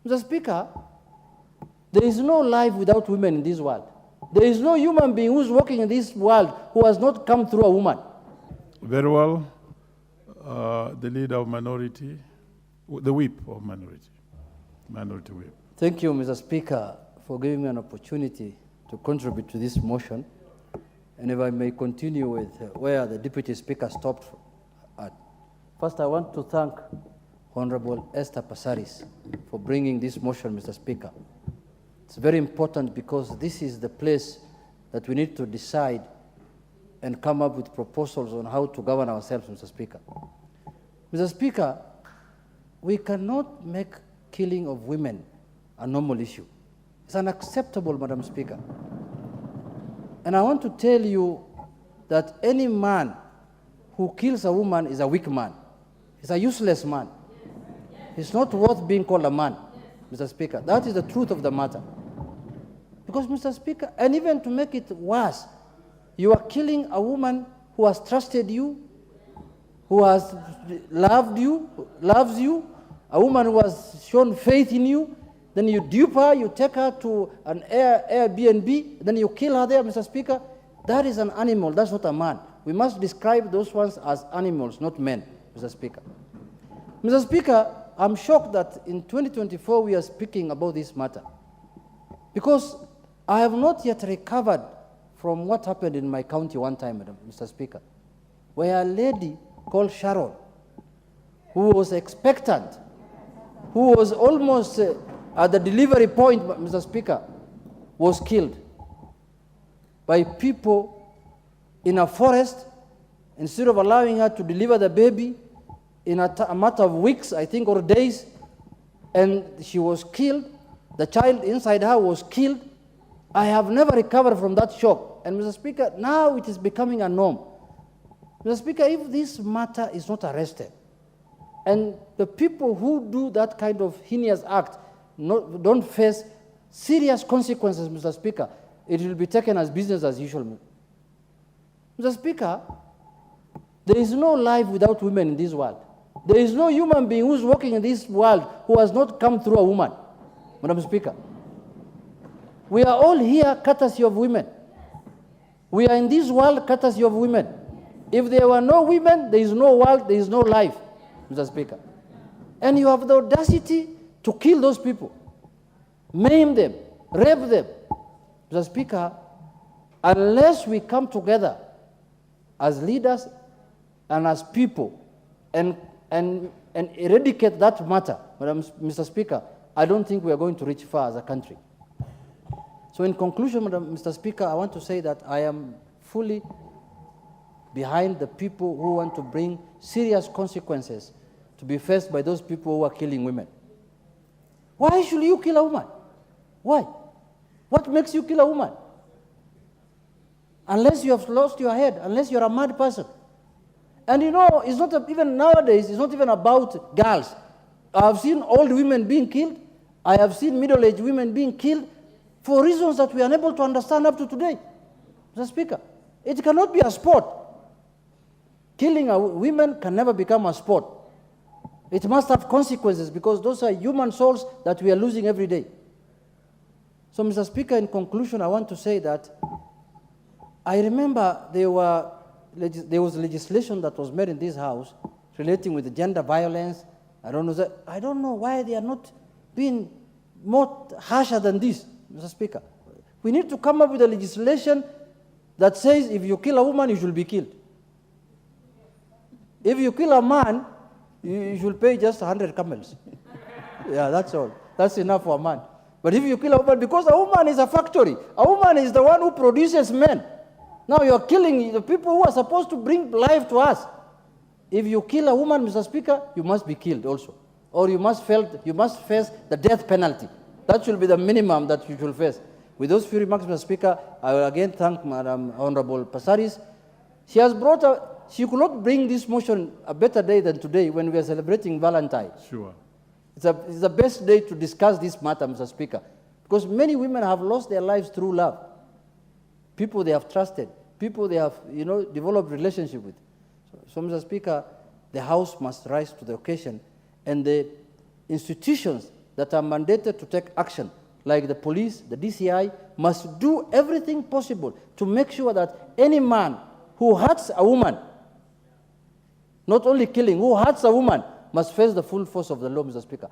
Mr. Speaker, there is no life without women in this world. There is no human being who's walking in this world who has not come through a woman. Very well. The leader of minority, the whip of minority whip. Thank you, Mr. Speaker, for giving me an opportunity to contribute to this motion. And if I may continue with where the Deputy Speaker stopped at. First, I want to thank Honorable Esther Passaris for bringing this motion, Mr. Speaker. It's very important because this is the place that we need to decide and come up with proposals on how to govern ourselves, Mr. Speaker. Mr. Speaker, we cannot make killing of women a normal issue. It's unacceptable, Madam Speaker. And I want to tell you that any man who kills a woman is a weak man. He's a useless man. He's not worth being called a man, Mr. Speaker. That is the truth of the matter. Because, Mr. Speaker, and even to make it worse, you are killing a woman who has trusted you, who has loved you, loves you, a woman who has shown faith in you. Then you dupe her, you take her to an Airbnb, then you kill her there, Mr. Speaker. That is an animal, that's not a man. We must describe those ones as animals, not men, Mr. Speaker. Mr. Speaker, I'm shocked that in 2024 we are speaking about this matter. Because I have not yet recovered from what happened in my county one time, Mr. Speaker, where a lady called Sharon, who was expectant, who was almost at the delivery point, Mr. Speaker, was killed by people in a forest. Instead of allowing her to deliver the baby in a matter of weeks, I think, or days, and she was killed. The child inside her was killed. I have never recovered from that shock. And Mr. Speaker, now it is becoming a norm. Mr. Speaker, if this matter is not arrested, and the people who do that kind of heinous act don't face serious consequences, Mr. Speaker, it will be taken as business as usual. Mr. Speaker, there is no life without women in this world. There is no human being who's walking in this world who has not come through a woman, Madam Speaker. We are all here courtesy of women. We are in this world courtesy of women. If there were no women, there is no world, there is no life, Mr. Speaker. And you have the audacity to kill those people, maim them, rape them. Mr. Speaker, unless we come together as leaders and as people and eradicate that matter, Mr. Speaker, I don't think we are going to reach far as a country. So in conclusion, Mr. Speaker, I want to say that I am fully behind the people who want to bring serious consequences to be faced by those people who are killing women. Why should you kill a woman? Why? What makes you kill a woman? Unless you have lost your head, unless you're a mad person. And you know, it's not even nowadays, it's not even about girls. I have seen old women being killed. I have seen middle-aged women being killed for reasons that we are unable to understand up to today. Mr. Speaker, it cannot be a sport. Killing women can never become a sport. It must have consequences because those are human souls that we are losing every day. So, Mr. Speaker, in conclusion, I want to say that I remember there was legislation that was made in this House relating with gender violence. I don't know why they are not being more harsher than this, Mr. Speaker. We need to come up with a legislation that says if you kill a woman, you should be killed. If you kill a man, you should pay just 100 camels. Yeah, that's all. That's enough for a man. But if you kill a woman, because a woman is a factory, a woman is the one who produces men. Now you're killing the people who are supposed to bring life to us. If you kill a woman, Mr. Speaker, you must be killed also. Or you must face the death penalty. That should be the minimum that you should face. With those few remarks, Mr. Speaker, I will again thank Madam Honorable Passaris. She could not bring this motion a better day than today when we are celebrating Valentine. Sure. It's the best day to discuss this matter, Mr. Speaker, because many women have lost their lives through love. People they have trusted, people they have, developed relationship with. So, Mr. Speaker, the House must rise to the occasion, and the institutions that are mandated to take action, like the police, the DCI, must do everything possible to make sure that any man who hurts a woman, not only killing, who hurts a woman, must face the full force of the law, Mr. Speaker.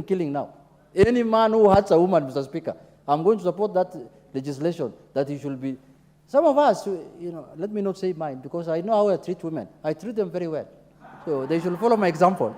Killing now. Any man who hurts a woman, Mr. Speaker, I'm going to support that legislation, that he should be. Some of us, let me not say mine, because I know how I treat women. I treat them very well. So they should follow my example.